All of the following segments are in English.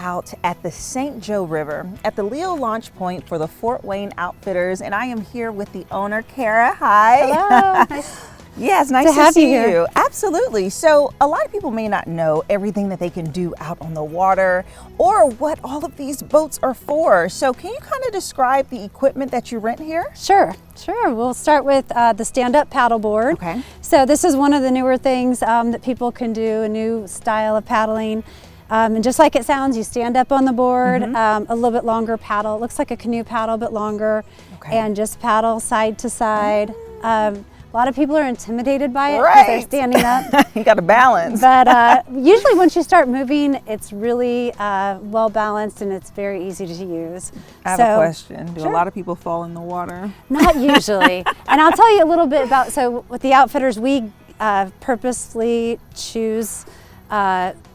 out at the St. Joe River at the Leo launch point for the Fort Wayne Outfitters, and I am here with the owner, Kara. Hi. Hello. Nice. Yes, nice to have see you here. Absolutely. So a lot of people may not know everything that they can do out on the water or what all of these boats are for. So can you kind of describe the equipment that you rent here? Sure. We'll start with the stand-up paddleboard. Okay. So this is one of the newer things that people can do, a new style of paddling. And just like it sounds, you stand up on the board, a little bit longer paddle. It looks like a canoe paddle, but longer, and just paddle side to side. A lot of people are intimidated by it because they're standing up. You got to balance. But usually once you start moving, it's really well balanced and it's very easy to use. I have a question. Do a lot of people fall in the water? Not usually. And I'll tell you a little bit about, so with the Outfitters, we purposely choose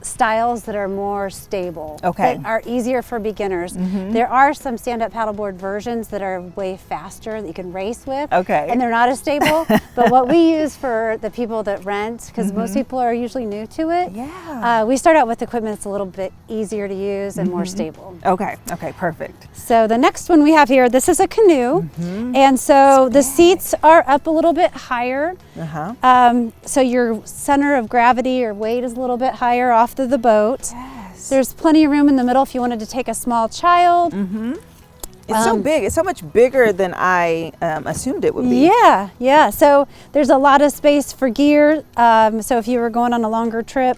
styles that are more stable, that are easier for beginners. There are some stand-up paddleboard versions that are way faster that you can race with, and they're not as stable. But what we use for the people that rent, because most people are usually new to it, we start out with equipment that's a little bit easier to use and more stable. Okay, perfect. So the next one we have here, this is a canoe, and so the seats are up a little bit higher. So your center of gravity or weight is a little bit higher off the boat. There's plenty of room in the middle if you wanted to take a small child. It's so big. It's so much bigger than I assumed it would be. Yeah. So there's a lot of space for gear. So if you were going on a longer trip,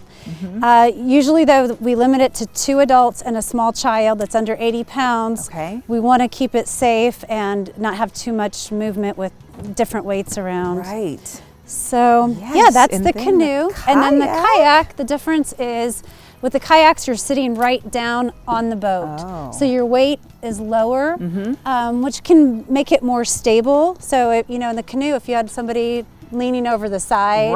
usually though we limit it to 2 adults and a small child that's under 80 pounds. We want to keep it safe and not have too much movement with different weights around. So yeah, that's the canoe. And then the kayak, the difference is with the kayaks, you're sitting right down on the boat. So your weight is lower, which can make it more stable. So, in the canoe, if you had somebody leaning over the side,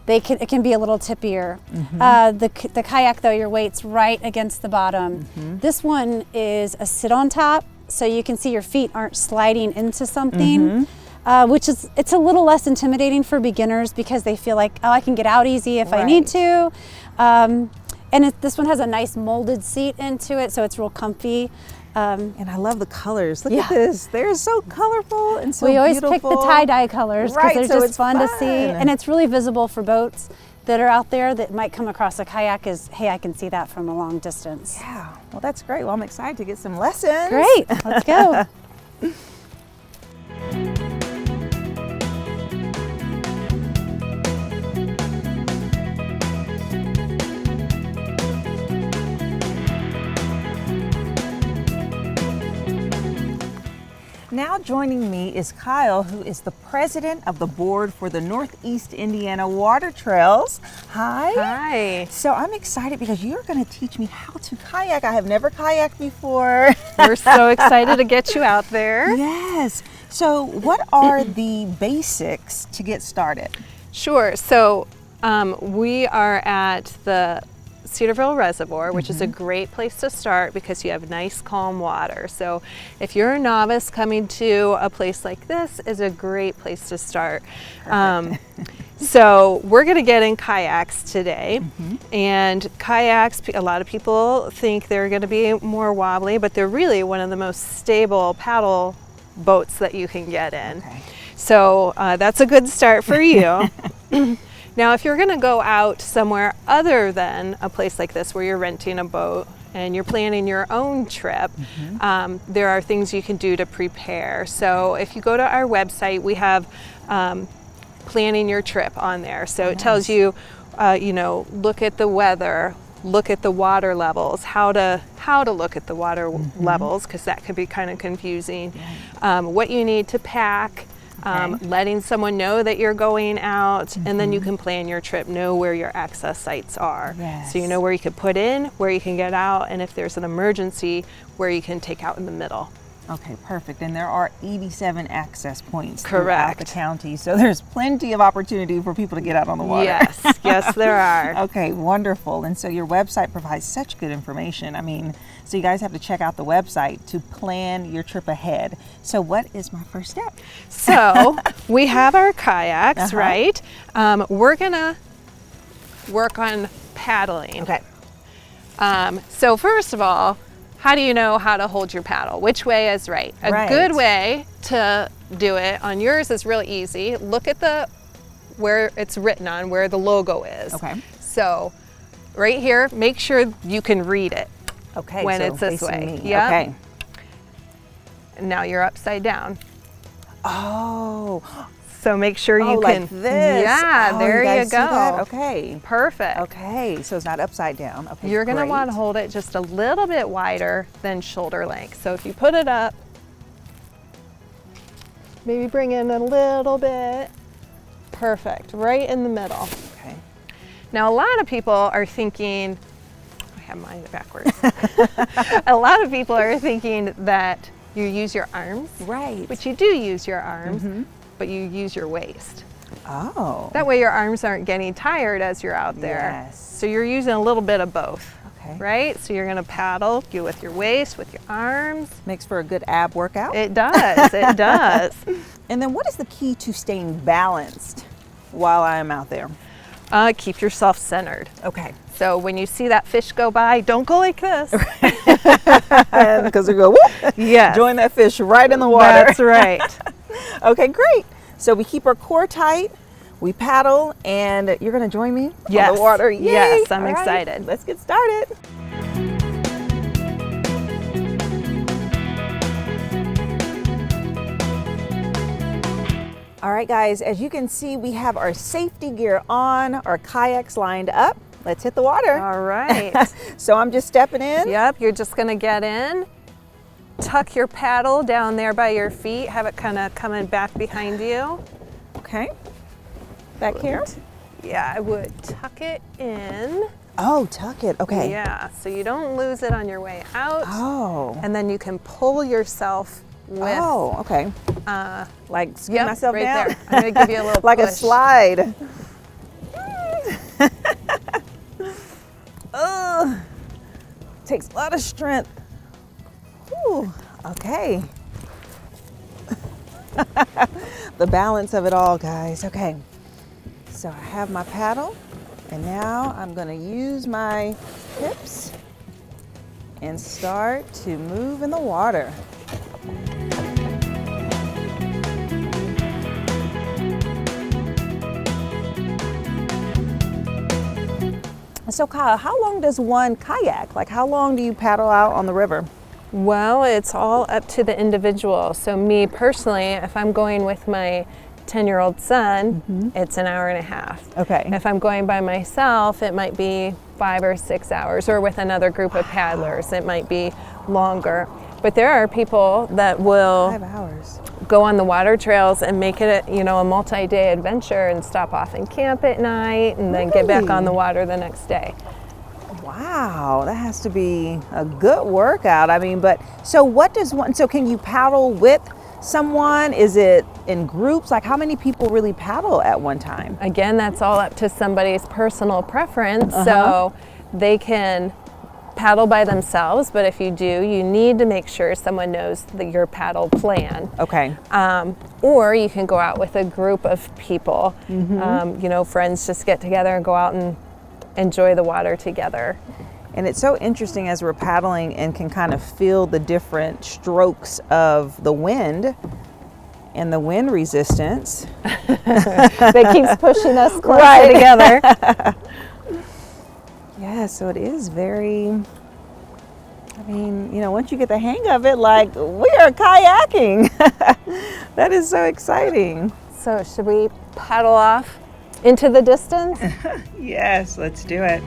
it can be a little tippier. The kayak, though, your weight's right against the bottom. This one is a sit on top, so you can see your feet aren't sliding into something. It's a little less intimidating for beginners because they feel like, I can get out easy if I need to. And this one has a nice molded seat into it, so it's real comfy. And I love the colors. Look at this. They're so colorful and so beautiful. We always beautiful. pick the tie-dye colors because they're just fun to see. And it's really visible for boats that are out there that might come across a kayak as, hey, I can see that from a long distance. Yeah, well, that's great. Well, I'm excited to get some lessons. Great, let's go. Now joining me is Kyle, who is the president of the board for the Northeast Indiana Water Trails. Hi. Hi. So I'm excited because you're going to teach me how to kayak. I have never kayaked before. We're so excited to get you out there. Yes. So what are the basics to get started? Sure. So we are at the Cedarville Reservoir, which is a great place to start because you have nice calm water. So if you're a novice, coming to a place like this is a great place to start. So we're going to get in kayaks today, and kayaks, a lot of people think they're going to be more wobbly, but they're really one of the most stable paddle boats that you can get in. So that's a good start for you. Now, if you're going to go out somewhere other than a place like this where you're renting a boat and you're planning your own trip, there are things you can do to prepare. So if you go to our website, we have planning your trip on there. So it tells you, look at the weather, look at the water levels, how to look at the water levels, because that can be kind of confusing, what you need to pack, letting someone know that you're going out, and then you can plan your trip, know where your access sites are. So you know where you can put in, where you can get out, and if there's an emergency, where you can take out in the middle. Okay, perfect. And there are 87 access points throughout the county, so there's plenty of opportunity for people to get out on the water. Yes, there are. Okay, wonderful. And so your website provides such good information. I mean, so you guys have to check out the website to plan your trip ahead. So what is my first step? So we have our kayaks, right? We're gonna work on paddling. So first of all, how do you know how to hold your paddle? Which way is right? A good way to do it on yours is really easy. Look at where it's written on, where the logo is. Okay. So right here, make sure you can read it. Okay. When so it's this facing way. me. Yep. Okay. And now you're upside down. Oh. So make sure you can. Like this. Yeah, Oh, there guys you see that? go. Okay. Perfect. Okay, so it's not upside down. Okay, You're going to great. want to hold it just a little bit wider than shoulder length. So if you put it up, maybe bring in a little bit. Perfect, right in the middle. Okay. Now a lot of people are thinking, I have mine backwards. A lot of people are thinking that you use your arms. Right. Which you do use your arms, but you use your waist. Oh. That way your arms aren't getting tired as you're out there. Yes. So you're using a little bit of both. Okay. Right? So you're going to paddle you with your waist, with your arms. Makes for a good ab workout. It does. It does. And then what is the key to staying balanced while I am out there? Keep yourself centered. Okay. So when you see that fish go by, don't go like this. Because we go, whoop, Yes. join that fish right in the water. That's right. Okay, great. So we keep our core tight, we paddle, and you're going to join me Yes. on the water. Yay. Yes, I'm All right, excited. let's get started. All right, guys, as you can see, we have our safety gear on, our kayaks lined up. Let's hit the water. All right. So I'm just stepping in. Yep, you're just going to get in. Tuck your paddle down there by your feet. Have it kind of coming back behind you. Okay. Back here. Yeah, I would tuck it in. Oh, tuck it. Okay. Yeah, so you don't lose it on your way out. Oh. And then you can pull yourself with. Oh, okay. Like scoot Yep, myself right down. there. I'm going to give you a little like push. a slide. Takes a lot of strength. Whew, okay. The balance of it all, guys. Okay. So I have my paddle, and now I'm going to use my hips and start to move in the water. So Kyle, how long does one kayak? Like how long do you paddle out on the river? Well, it's all up to the individual. So me personally, if I'm going with my 10-year-old son, it's an hour and a half. Okay. If I'm going by myself, it might be 5 or 6 hours, or with another group of paddlers, it might be longer. But there are people that will 5 hours. go on the water trails and make it a multi-day adventure and stop off and camp at night and then get back on the water the next day. Wow, that has to be a good workout. I mean, but so what does one, so can you paddle with someone? Is it in groups? Like how many people really paddle at one time? Again, that's all up to somebody's personal preference. So they can paddle by themselves, but if you do, you need to make sure someone knows your paddle plan. Okay. Or you can go out with a group of people. Friends just get together and go out and enjoy the water together. And it's so interesting as we're paddling and can kind of feel the different strokes of the wind and the wind resistance. That keeps pushing us closer together. Yeah, so it is very, I mean, once you get the hang of it, like we are kayaking. That is so exciting. So should we paddle off into the distance? Yes, let's do it.